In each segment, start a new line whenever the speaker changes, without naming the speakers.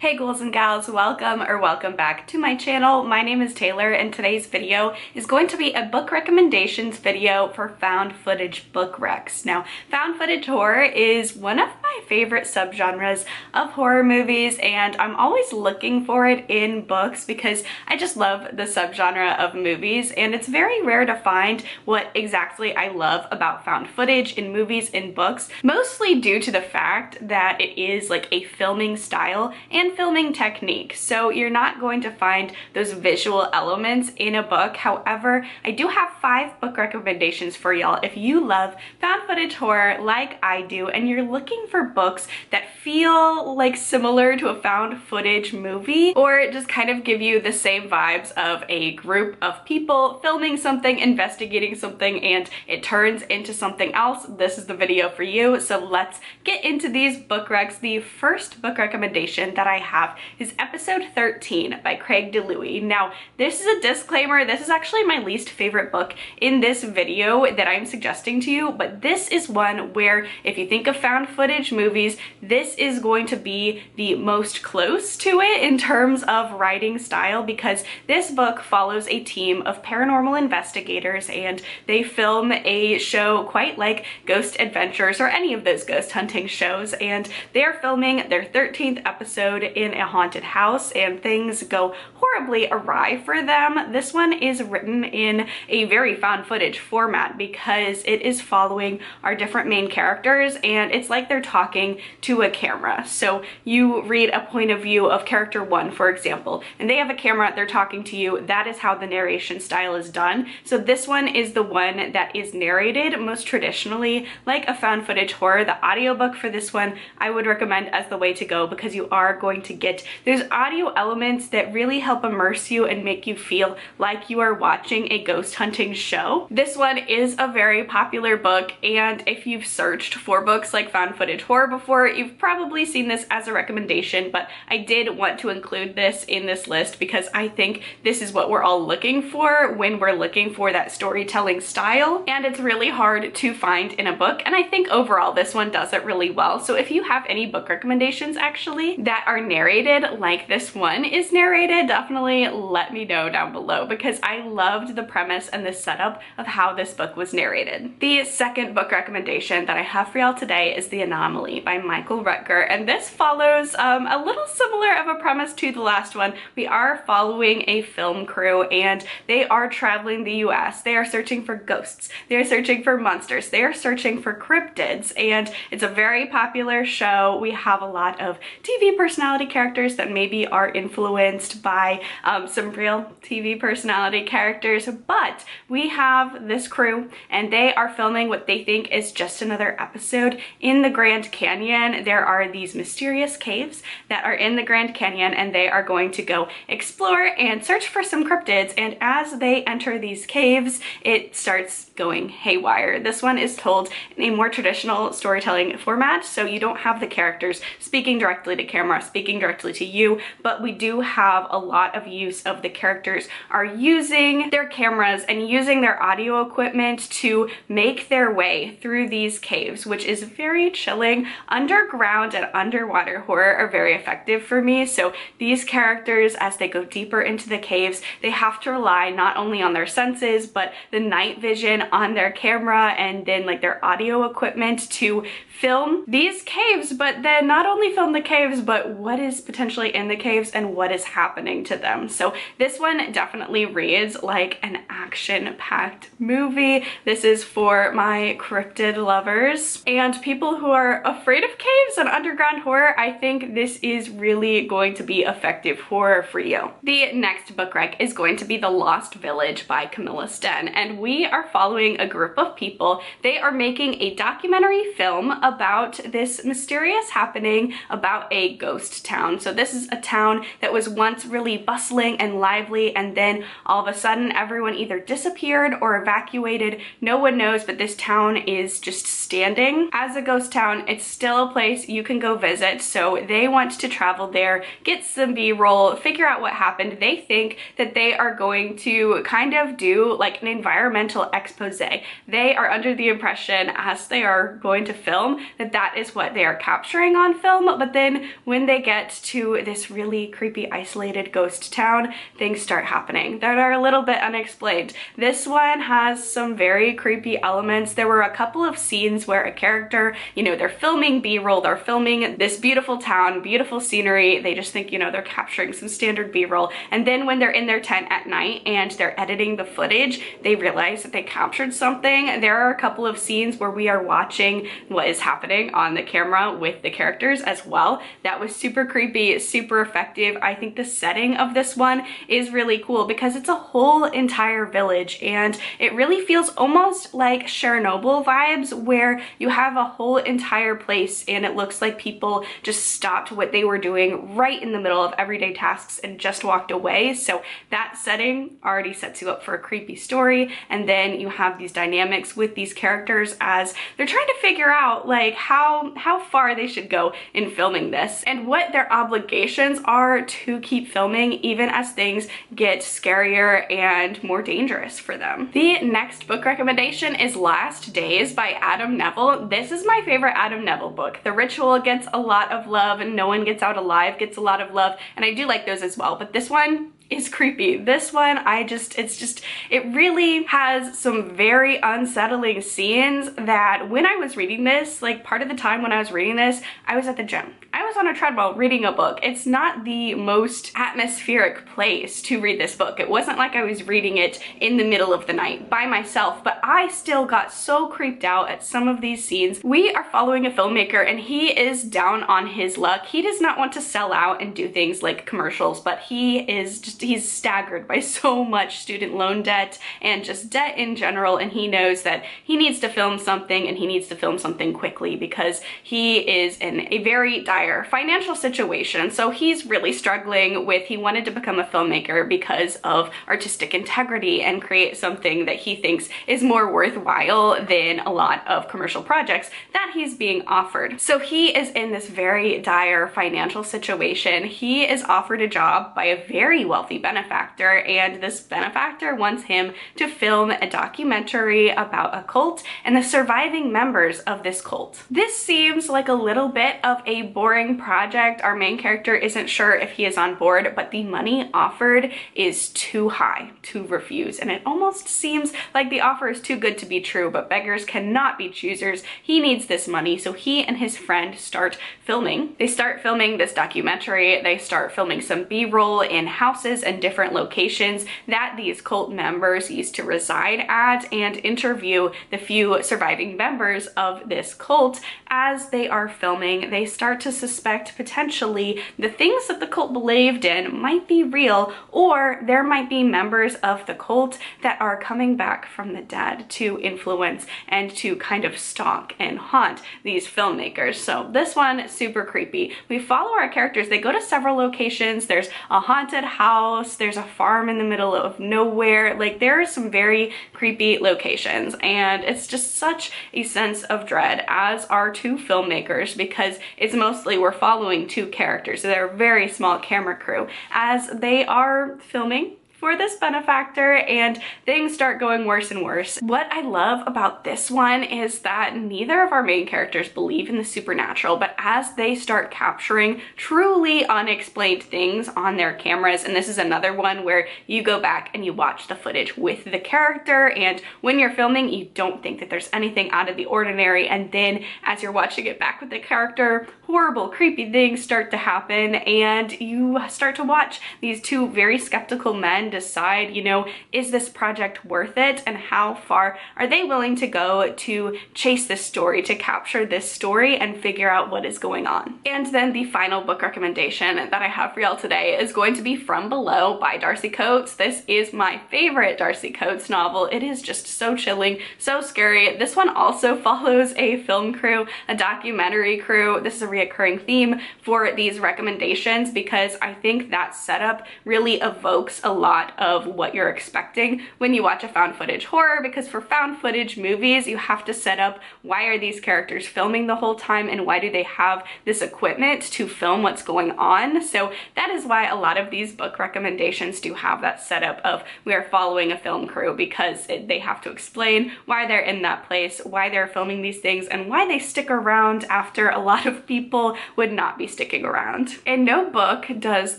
Hey ghouls and gals, welcome back to my channel. My name is Taylor and today's video is going to be a book recommendations video for found footage book recs. Now, found footage horror is one of my favorite subgenres of horror movies, and I'm always looking for it in books because I just love the subgenre of movies, and it's very rare to find what exactly I love about found footage in movies and books, mostly due to the fact that it is like a filming style and filming technique. So you're not going to find those visual elements in a book. However, I do have 5 book recommendations for y'all if you love found footage horror like I do and you're looking for books that feel like similar to a found footage movie or just kind of give you the same vibes of a group of people filming something, investigating something, and it turns into something else. This is the video for you. So let's get into these book recs. The first book recommendation that I have is episode 13 by DiLouie. Now, this is a disclaimer. This is actually my least favorite book in this video that I'm suggesting to you, but this is one where if you think of found footage movies, this is going to be the most close to it in terms of writing style, because this book follows a team of paranormal investigators and they film a show quite like Ghost Adventures or any of those ghost hunting shows, and they're filming their 13th episode in a haunted house and things go horribly awry for them. This one is written in a very found footage format because it is following our different main characters and it's like they're talking to a camera. So you read a point of view of character 1, for example, and they have a camera, they're talking to you. That is how the narration style is done. So this one is the one that is narrated most traditionally like a found footage horror. The audiobook for this one I would recommend as the way to go because you are going to get those audio elements that really help immerse you and make you feel like you are watching a ghost hunting show. This one is a very popular book, and if you've searched for books like found footage horror before, you've probably seen this as a recommendation, but I did want to include this in this list because I think this is what we're all looking for when we're looking for that storytelling style, and it's really hard to find in a book, and I think overall this one does it really well. So if you have any book recommendations actually that are narrated like this one is narrated, definitely let me know down below because I loved the premise and the setup of how this book was narrated. The second book recommendation that I have for y'all today is The Anomaly by Rutger, and this follows a little similar of a premise to the last one. We are following a film crew and they are traveling the US. They are searching for ghosts, they are searching for monsters, they are searching for cryptids, and it's a very popular show. We have a lot of TV personality characters that maybe are influenced by some real TV personality characters, but we have this crew and they are filming what they think is just another episode in the Grand Canyon. There are these mysterious caves that are in the Grand Canyon and they are going to go explore and search for some cryptids, and as they enter these caves it starts going haywire. This one is told in a more traditional storytelling format, so you don't have the characters speaking directly to camera, speaking directly to you, but we do have a lot of use of the characters are using their cameras and using their audio equipment to make their way through these caves, which is very chilling. Underground and underwater horror are very effective for me, so these characters, as they go deeper into the caves, they have to rely not only on their senses but the night vision on their camera and then like their audio equipment to film these caves, but then not only film the caves but what is potentially in the caves and what is happening to them. So this one definitely reads like an action-packed movie. This is for my cryptid lovers and people who are afraid of caves and underground horror. I think this is really going to be effective horror for you. The next book rec is going to be The Lost Village by Camilla Sten, and we are following a group of people. They are making a documentary film about this mysterious happening about a ghost town. So this is a town that was once really bustling and lively, and then all of a sudden everyone either disappeared or evacuated. No one knows, but this town is just standing as a ghost town. It's still a place you can go visit, so they want to travel there, get some B-roll, figure out what happened. They think that they are going to kind of do like an environmental expose. They are under the impression, as they are going to film, that that is what they are capturing on film, but then when they get to this really creepy isolated ghost town, things start happening that are a little bit unexplained. This one has some very creepy elements. There were a couple of scenes where a character, you know, they're filming B-roll, they're filming this beautiful town, beautiful scenery, they just think, you know, they're capturing some standard B-roll, and then when they're in their tent at night and they're editing the footage, they realize that they captured something. There are a couple of scenes where we are watching what is happening on the camera with the characters as well. That was super creepy, super effective. I think the setting of this one is really cool because it's a whole entire village, and it really feels almost like Chernobyl vibes, where you have a whole entire place and it looks like people just stopped what they were doing right in the middle of everyday tasks and just walked away. So that setting already sets you up for a creepy story, and then you have these dynamics with these characters as they're trying to figure out like how far they should go in filming this and what their obligations are to keep filming even as things get scarier and more dangerous for them. The next book recommendation is Last Days by Adam Nevill. This is my favorite Adam Nevill book. The Ritual gets a lot of love and No One Gets Out Alive gets a lot of love, and I do like those as well, but this one is creepy. This one, it really has some very unsettling scenes that when I was reading this, like part of the time when I was reading this, I was at the gym. I was on a treadmill reading a book. It's not the most atmospheric place to read this book. It wasn't like I was reading it in the middle of the night by myself, but I still got so creeped out at some of these scenes. We are following a filmmaker and he is down on his luck. He does not want to sell out and do things like commercials, but he's staggered by so much student loan debt and just debt in general, and he knows that he needs to film something and he needs to film something quickly because he is in a very dire financial situation. So he's really struggling with, he wanted to become a filmmaker because of artistic integrity and create something that he thinks is more worthwhile than a lot of commercial projects that he's being offered. So he is in this very dire financial situation. He is offered a job by a very wealthy benefactor, and this benefactor wants him to film a documentary about a cult and the surviving members of this cult. This seems like a little bit of a boring project. Our main character isn't sure if he is on board, but the money offered is too high to refuse, and it almost seems like the offer is too good to be true, but beggars cannot be choosers. He needs this money, so he and his friend start filming. They start filming this documentary. They start filming some B-roll in houses and different locations that these cult members used to reside at, and interview the few surviving members of this cult. As they are filming, they start to suspect potentially the things that the cult believed in might be real, or there might be members of the cult that are coming back from the dead to influence and to kind of stalk and haunt these filmmakers. So this one, super creepy. We follow our characters. They go to several locations. There's a haunted house, there's a farm in the middle of nowhere. Like, there are some very creepy locations, and it's just such a sense of dread as our two filmmakers, because it's mostly we're following two characters. So they're a very small camera crew as they are filming for this benefactor, and things start going worse and worse. What I love about this one is that neither of our main characters believe in the supernatural, but as they start capturing truly unexplained things on their cameras, and this is another one where you go back and you watch the footage with the character, and when you're filming you don't think that there's anything out of the ordinary, and then as you're watching it back with the character, horrible creepy things start to happen, and you start to watch these two very skeptical men decide, you know, is this project worth it, and how far are they willing to go to chase this story, to capture this story and figure out what is going on. And then the final book recommendation that I have for y'all today is going to be From Below by Darcy Coates. This is my favorite Darcy Coates novel. It is just so chilling, so scary. This one also follows a film crew, a documentary crew. This is a reoccurring theme for these recommendations because I think that setup really evokes a lot lot of what you're expecting when you watch a found footage horror, because for found footage movies, you have to set up why are these characters filming the whole time and why do they have this equipment to film what's going on. So that is why a lot of these book recommendations do have that setup of we are following a film crew, because they have to explain why they're in that place, why they're filming these things, and why they stick around after a lot of people would not be sticking around. And no book does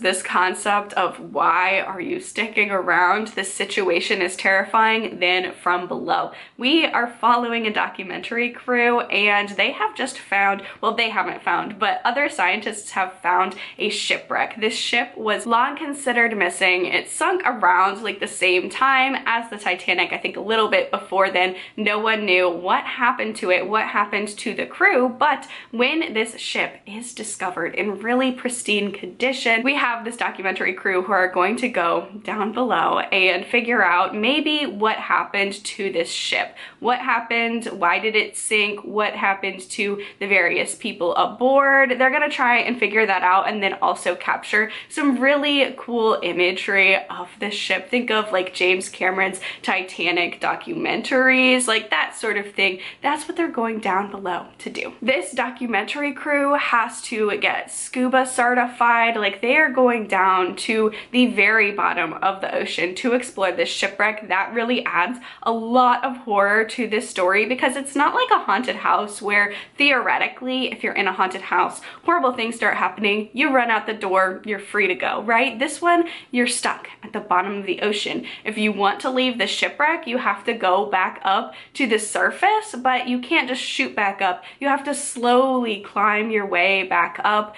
this concept of why are you sticking around, this situation is terrifying, than From Below. We are following a documentary crew, and they have just found, well, they haven't found, but other scientists have found a shipwreck. This ship was long considered missing. It sunk around like the same time as the Titanic, I think a little bit before then. No one knew what happened to it, what happened to the crew, but when this ship is discovered in really pristine condition, we have this documentary crew who are going to go down below and figure out maybe what happened to this ship. What happened? Why did it sink? What happened to the various people aboard? They're gonna try and figure that out, and then also capture some really cool imagery of the ship. Think of like James Cameron's Titanic documentaries, like that sort of thing. That's what they're going down below to do. This documentary crew has to get scuba certified. Like they are going down to the very bottom of the ocean to explore this shipwreck. That really adds a lot of horror to this story, because it's not like a haunted house where theoretically if you're in a haunted house, horrible things start happening, you run out the door, you're free to go, right? This one, you're stuck at the bottom of the ocean. If you want to leave the shipwreck, you have to go back up to the surface, but you can't just shoot back up. You have to slowly climb your way back up,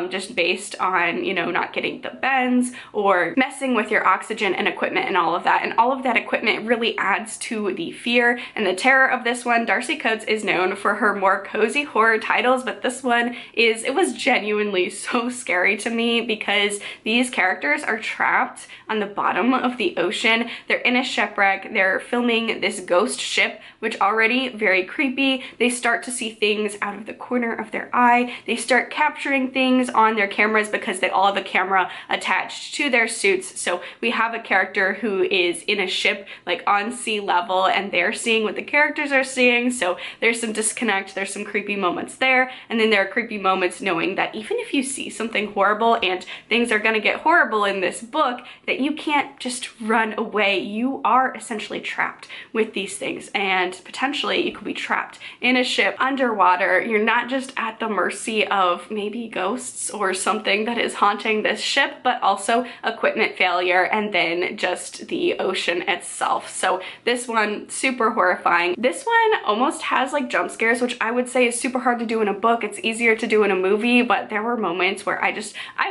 just based on, you know, not getting the bends or messing with your oxygen and equipment and all of that. And all of that equipment really adds to the fear and the terror of this one. Darcy Coates is known for her more cozy horror titles, but this one it was genuinely so scary to me, because these characters are trapped on the bottom of the ocean. They're in a shipwreck. They're filming this ghost ship, which already very creepy. They start to see things out of the corner of their eye. They start capturing things on their cameras because they all have a camera attached to their suits. So we have a character who is in a ship like on sea level, and they're seeing what the characters are seeing. So there's some disconnect, there's some creepy moments there, and then there are creepy moments knowing that even if you see something horrible, and things are gonna get horrible in this book, that you can't just run away. You are essentially trapped with these things, and potentially you could be trapped in a ship underwater. You're not just at the mercy of maybe ghosts or something that is haunting this ship, but also equipment failure, and then just the ocean itself. So this one, super horrifying. This one almost has like jump scares, which I would say is super hard to do in a book. It's easier to do in a movie, but there were moments where I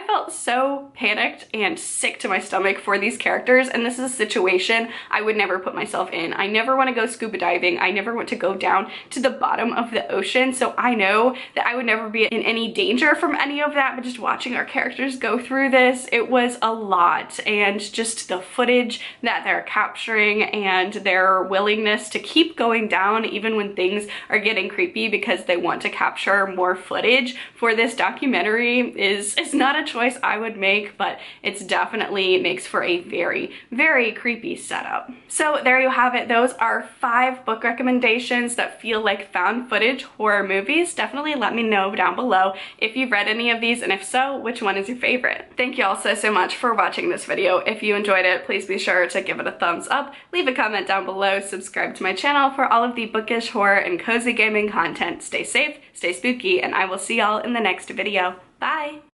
felt so panicked and sick to my stomach for these characters, and this is a situation I would never put myself in. I never want to go scuba diving. I never want to go down to the bottom of the ocean, so I know that I would never be in any danger from any of that, but just watching our characters go through this, it was a lot. And just the footage that they're capturing and their willingness to keep going down even when things are getting creepy because they want to capture more footage for this documentary is not a choice I would make, but it's definitely makes for a very, very creepy setup. So there you have it. Those are 5 book recommendations that feel like found footage horror movies. Definitely let me know down below if you've read any of these, and if so, which one is your favorite. Thank you all so much for watching this video. If you enjoyed it, please be sure to give it a thumbs up, leave a comment down below, subscribe to my channel for all of the bookish, horror, and cozy gaming content. Stay safe, stay spooky, and I will see y'all in the next video. Bye!